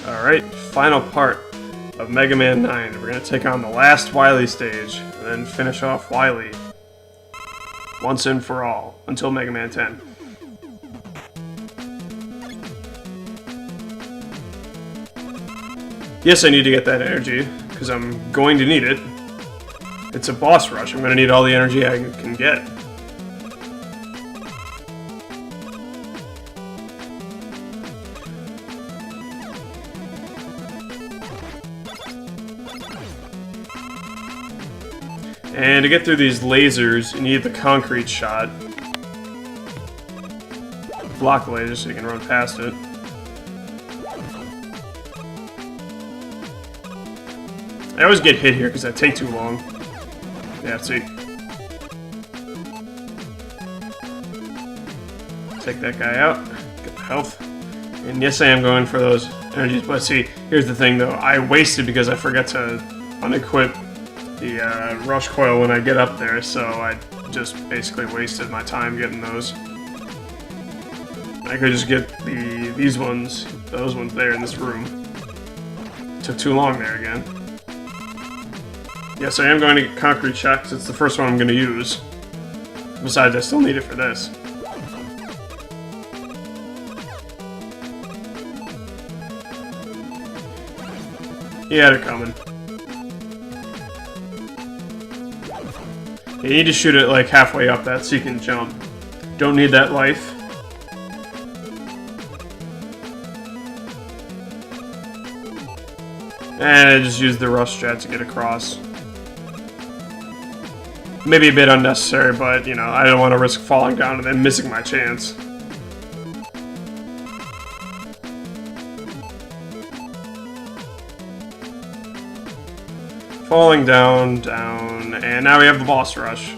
Alright, final part of Mega Man 9. We're going to take on the last Wily stage, and then finish off Wily once and for all, until Mega Man 10. Yes, I need to get that energy, because I'm going to need it. It's a boss rush, I'm going to need all the energy I can get. And to get through these lasers, you need the concrete shot. Block the laser so you can run past it. I always get hit here because I take too long. Yeah, see. Take that guy out. Get the health. And yes, I am going for those energies. But see, here's the thing though. I wasted because I forgot to unequip the rush coil when I get up there, so I just basically wasted my time getting those. I could just get those ones there in this room. Took too long there again. Yes, I am going to get concrete shot because it's the first one I'm going to use. Besides, I still need it for this. He had it coming. You need to shoot it like halfway up that so you can jump. Don't need that life. And I just used the rush strat to get across. Maybe a bit unnecessary, but you know, I don't want to risk falling down and then missing my chance. Falling down, down, and now we have the boss rush.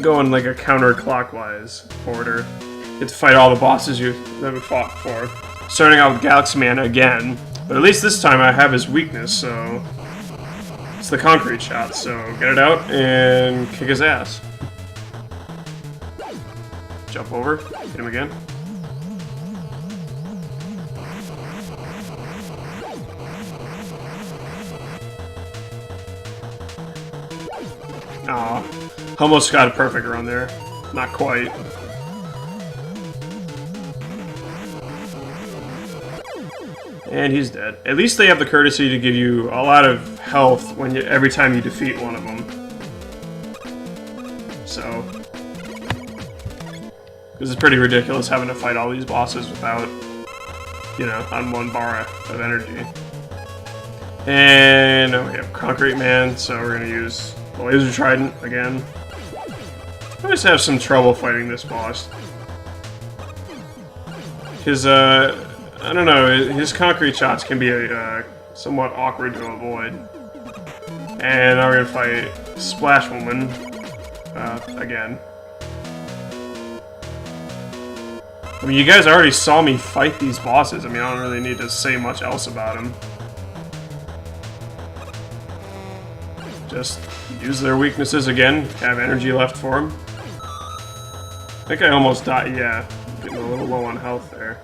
Going like a counterclockwise order. You have to fight all the bosses that we fought before. Starting out with Galaxy Man again, but at least this time I have his weakness, so it's the concrete shot, so get it out and kick his ass. Jump over, hit him again. Aw, almost got a perfect run there. Not quite. And he's dead. At least they have the courtesy to give you a lot of health every time you defeat one of them. So, because it's pretty ridiculous having to fight all these bosses without, you know, on one bar of energy. And now we have Concrete Man, so we're gonna use the Laser Trident again. I always have some trouble fighting this boss. His, I don't know, his concrete shots can be somewhat awkward to avoid. And now we're gonna fight Splash Woman again. I mean, you guys already saw me fight these bosses. I mean, I don't really need to say much else about them. Just use their weaknesses again, have energy left for them. I think I almost died, yeah. Getting a little low on health there.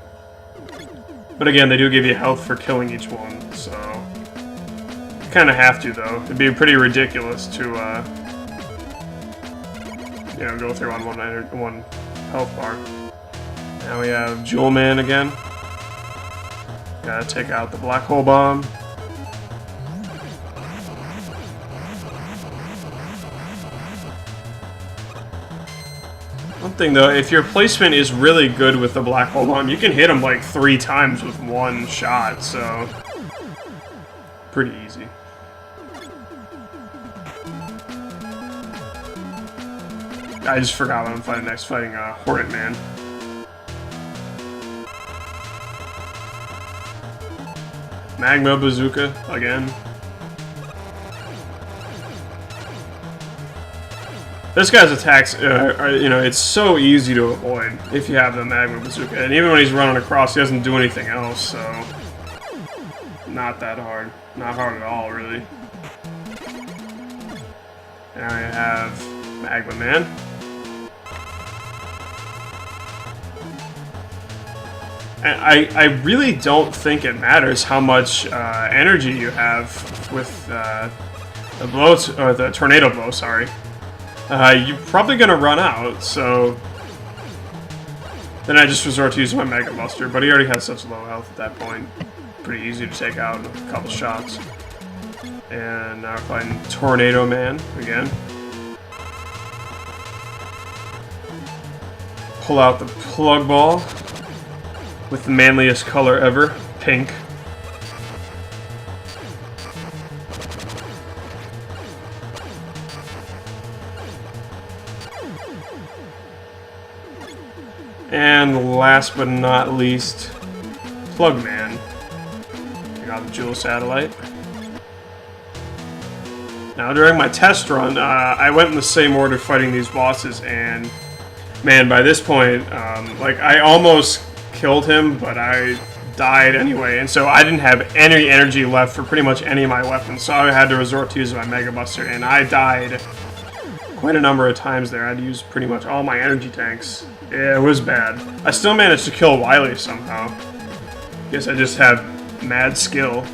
But again, they do give you health for killing each one, so... You kind of have to, though. It'd be pretty ridiculous to, you know, go through on one health bar. Now we have Jewel Man again. Gotta take out the Black Hole Bomb. One thing though, if your placement is really good with the Black Hole Bomb, you can hit him like 3 times with one shot, so... Pretty easy. I just forgot what I'm fighting next. Fighting Hornet Man. Magma Bazooka again. This guy's attacks, you know, it's so easy to avoid if you have the Magma Bazooka. And even when he's running across, he doesn't do anything else, so... Not that hard. Not hard at all, really. Now we have Magma Man. I really don't think it matters how much energy you have with the blow, or the tornado blow, sorry. You're probably gonna run out, so then I just resort to using my Mega Buster, but he already has such low health at that point. Pretty easy to take out with a couple shots. And now we're fighting Tornado Man again. Pull out the plug ball with the manliest color ever, pink. And last but not least, Plug Man. I got the Jewel Satellite. Now during my test run, I went in the same order fighting these bosses, and man, by this point, like I almost killed him, but I died anyway, and so I didn't have any energy left for pretty much any of my weapons, so I had to resort to using my Mega Buster, and I died quite a number of times there. I had to use pretty much all my energy tanks. Yeah, it was bad. I still managed to kill Wily somehow. Guess I just have mad skill.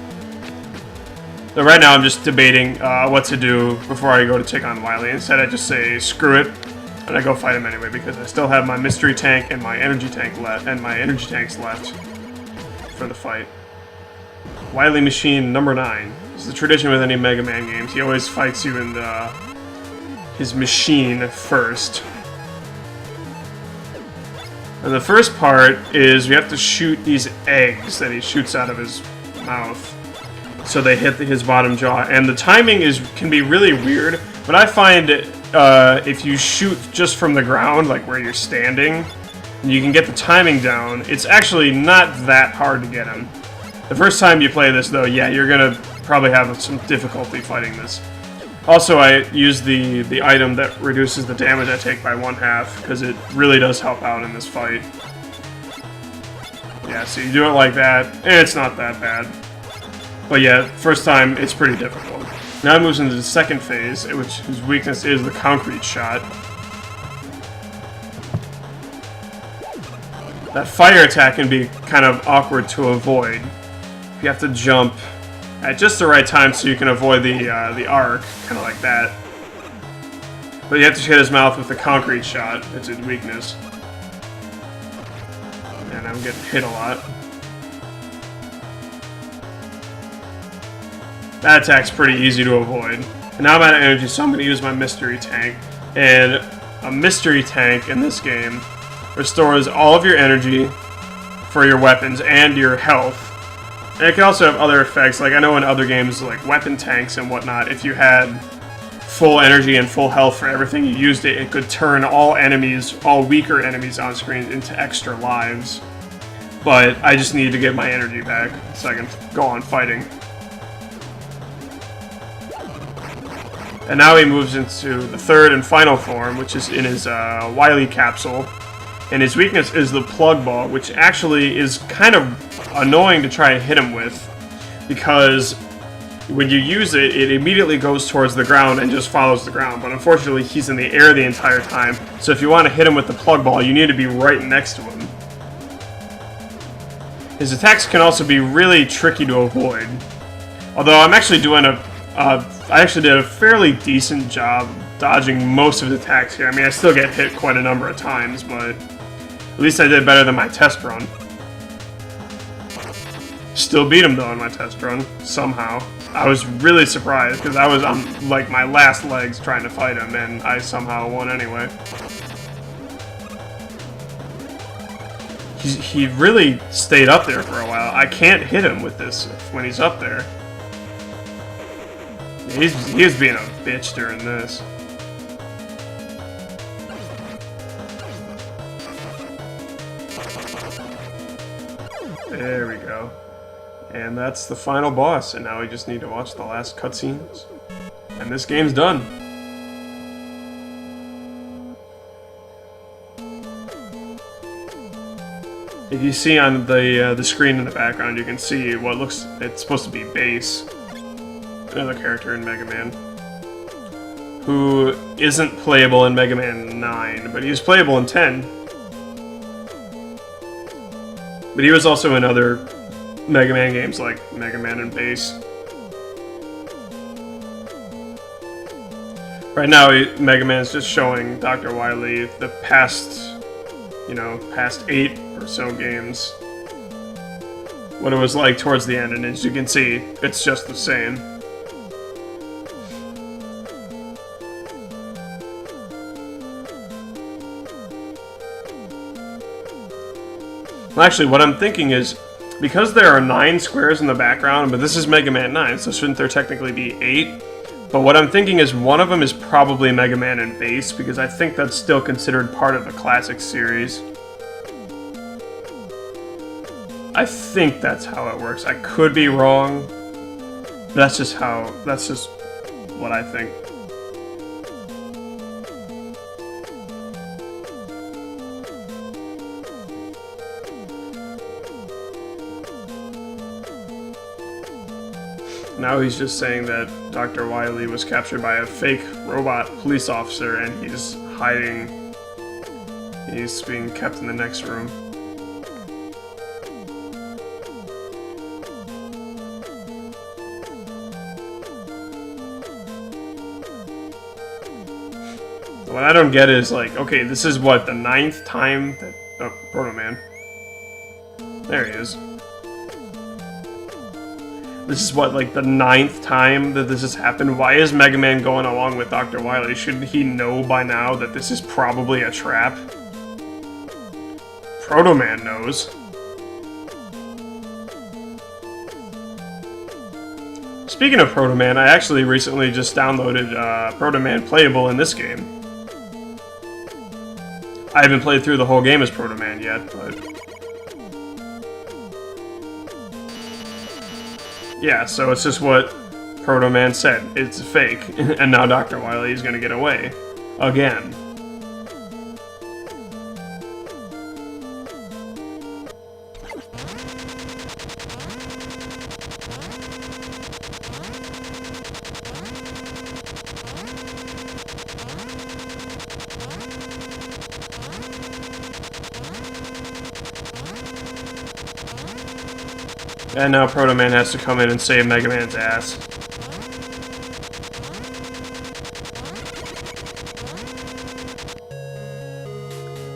So right now I'm just debating what to do before I go to take on Wily. Instead I just say screw it, and I go fight him anyway because I still have my mystery tank and my energy tank left, and my energy tanks left for the fight. Wily Machine number 9. It's the tradition with any Mega Man games. He always fights you in his machine first. And the first part is we have to shoot these eggs that he shoots out of his mouth, so they hit his bottom jaw. And the timing can be really weird, but I find if you shoot just from the ground, like where you're standing, and you can get the timing down, it's actually not that hard to get him. The first time you play this, though, yeah, you're gonna probably have some difficulty fighting this. Also, I use the item that reduces the damage I take by 1/2, because it really does help out in this fight. Yeah, so you do it like that, and it's not that bad. But yeah, first time, it's pretty difficult. Now it moves into the second phase, whose weakness is the concrete shot. That fire attack can be kind of awkward to avoid. You have to jump at just the right time so you can avoid the arc, kind of like that. But you have to hit his mouth with the concrete shot. It's his weakness. And I'm getting hit a lot. That attack's pretty easy to avoid. And now I'm out of energy, so I'm going to use my mystery tank. And a mystery tank in this game restores all of your energy for your weapons and your health. And it can also have other effects, like I know in other games like weapon tanks and whatnot, if you had full energy and full health for everything you used it could turn all enemies, all weaker enemies on screen into extra lives. But I just need to get my energy back so I can go on fighting. And now he moves into the third and final form, which is in his Wily capsule. And his weakness is the plug ball, which actually is kind of annoying to try and hit him with, because when you use it, it immediately goes towards the ground and just follows the ground. But unfortunately, he's in the air the entire time, so if you want to hit him with the plug ball, you need to be right next to him. His attacks can also be really tricky to avoid. Although I'm actually doing I actually did a fairly decent job dodging most of the attacks here. I mean, I still get hit quite a number of times, but at least I did better than my test run. Still beat him, though, in my test run, somehow. I was really surprised, because I was on, like, my last legs trying to fight him, and I somehow won anyway. He really stayed up there for a while. I can't hit him with this when he's up there. He was being a bitch during this. There we go. And that's the final boss, and now we just need to watch the last cutscenes. And this game's done. If you see on the screen in the background, you can see what looks, it's supposed to be Bass, another character in Mega Man, who isn't playable in Mega Man 9, but he's playable in 10. But he was also in other Mega Man games like Mega Man and Bass. Right now, Mega Man's just showing Dr. Wily the past, past 8 or so games. What it was like towards the end, and as you can see, it's just the same. Well, actually, what I'm thinking is, because there are 9 squares in the background, but this is Mega Man 9, so shouldn't there technically be 8? But what I'm thinking is one of them is probably Mega Man and Bass, because I think that's still considered part of the classic series. I think that's how it works. I could be wrong. That's just what I think. Now he's just saying that Dr. Wily was captured by a fake robot police officer and he's hiding. He's being kept in the next room. What I don't get is, like, okay, this is what, the 9th time that... Oh, Proto Man. There he is. This is what, like, the 9th time that this has happened? Why is Mega Man going along with Dr. Wily? Shouldn't he know by now that this is probably a trap? Proto Man knows. Speaking of Proto Man, I actually recently just downloaded Proto Man playable in this game. I haven't played through the whole game as Proto Man yet, but... yeah, so it's just what Proto Man said. It's fake, and now Dr. Wily is gonna get away. Again. And now Proto Man has to come in and save Mega Man's ass.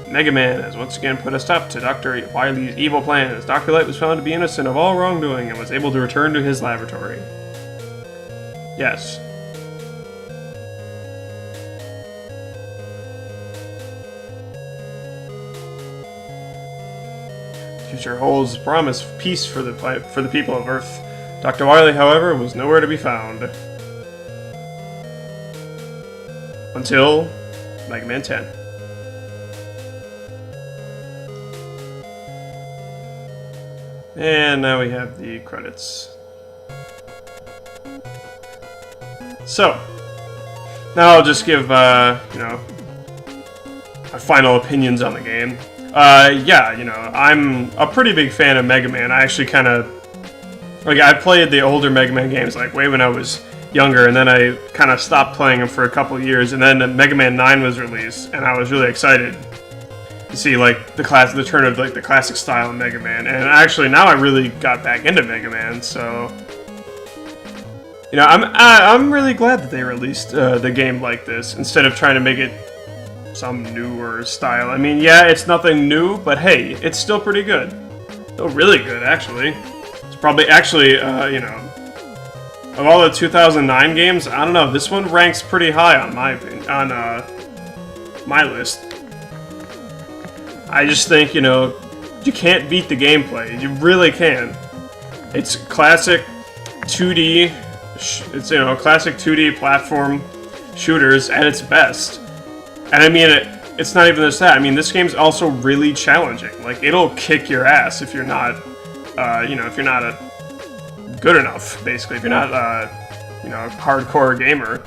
Mega Man has once again put a stop to Dr. Wily's evil plans. Dr. Light was found to be innocent of all wrongdoing and was able to return to his laboratory. Yes. Future holds promise of peace for the people of Earth. Dr. Wily, however, was nowhere to be found. Until Mega Man 10. And now we have the credits. So, now I'll just give, my final opinions on the game. Yeah, I'm a pretty big fan of Mega Man. I actually kind of... like, I played the older Mega Man games, like, way when I was younger, and then I kind of stopped playing them for a couple years, and then Mega Man 9 was released, and I was really excited to see, like, the turn of, like, the classic style of Mega Man. And actually, now I really got back into Mega Man, so... I'm really glad that they released the game like this, instead of trying to make it some newer style. I mean, yeah, it's nothing new, but hey, it's still pretty good. Still really good, actually. It's probably, actually, of all the 2009 games, I don't know, this one ranks pretty high on my opinion, on my list. I just think, you can't beat the gameplay. You really can. It's classic 2D, classic 2D platform shooters at its best. And I mean, it's not even just that. I mean, this game's also really challenging. Like, it'll kick your ass if you're not, if you're not good enough, basically. If you're not, a hardcore gamer.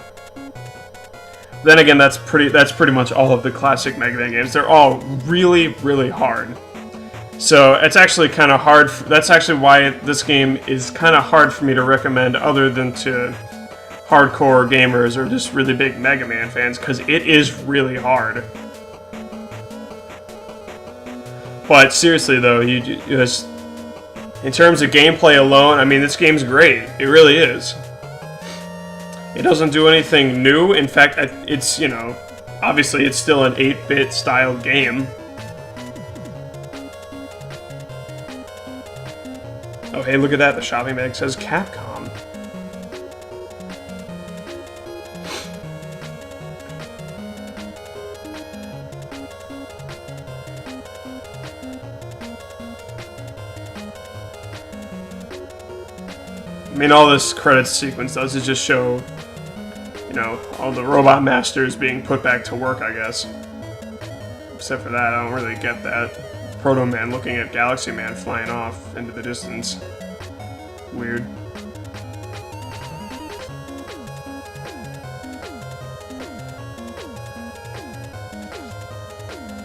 Then again, that's pretty much all of the classic Mega Man games. They're all really, really hard. So it's actually kind of hard. That's actually why this game is kind of hard for me to recommend, other than to hardcore gamers or just really big Mega Man fans, because it is really hard. But seriously though, you just in terms of gameplay alone, I mean, this game's great. It really is. It doesn't do anything new. In fact, it's, you know, obviously it's still an 8-bit style game. Oh, hey, look at that. The shopping bag says Capcom. I mean, all this credits sequence does is just show, you know, all the robot masters being put back to work, I guess. Except for that, I don't really get that. Proto Man looking at Galaxy Man flying off into the distance. Weird.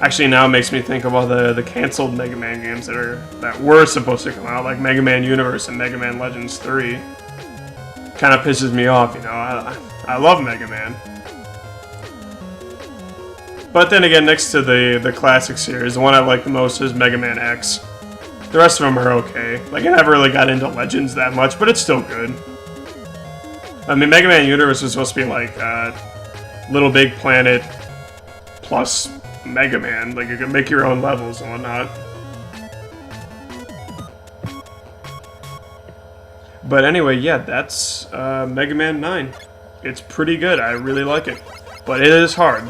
Actually, now it makes me think of all the canceled Mega Man games that were supposed to come out, like Mega Man Universe and Mega Man Legends 3. Kind of pisses me off, you know. I love Mega Man. But then again, next to the classic series, the one I like the most is Mega Man X. The rest of them are okay. Like, I never really got into Legends that much, but it's still good. I mean, Mega Man Universe was supposed to be like Little Big Planet plus Mega Man. Like, you can make your own levels and whatnot. But anyway, yeah, that's Mega Man 9. It's pretty good. I really like it. But it is hard.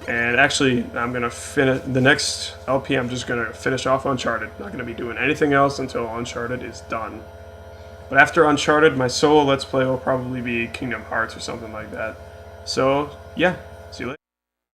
And actually, I'm going to finish the next LP. I'm just going to finish off Uncharted. Not going to be doing anything else until Uncharted is done. But after Uncharted, my solo Let's Play will probably be Kingdom Hearts or something like that. So, yeah.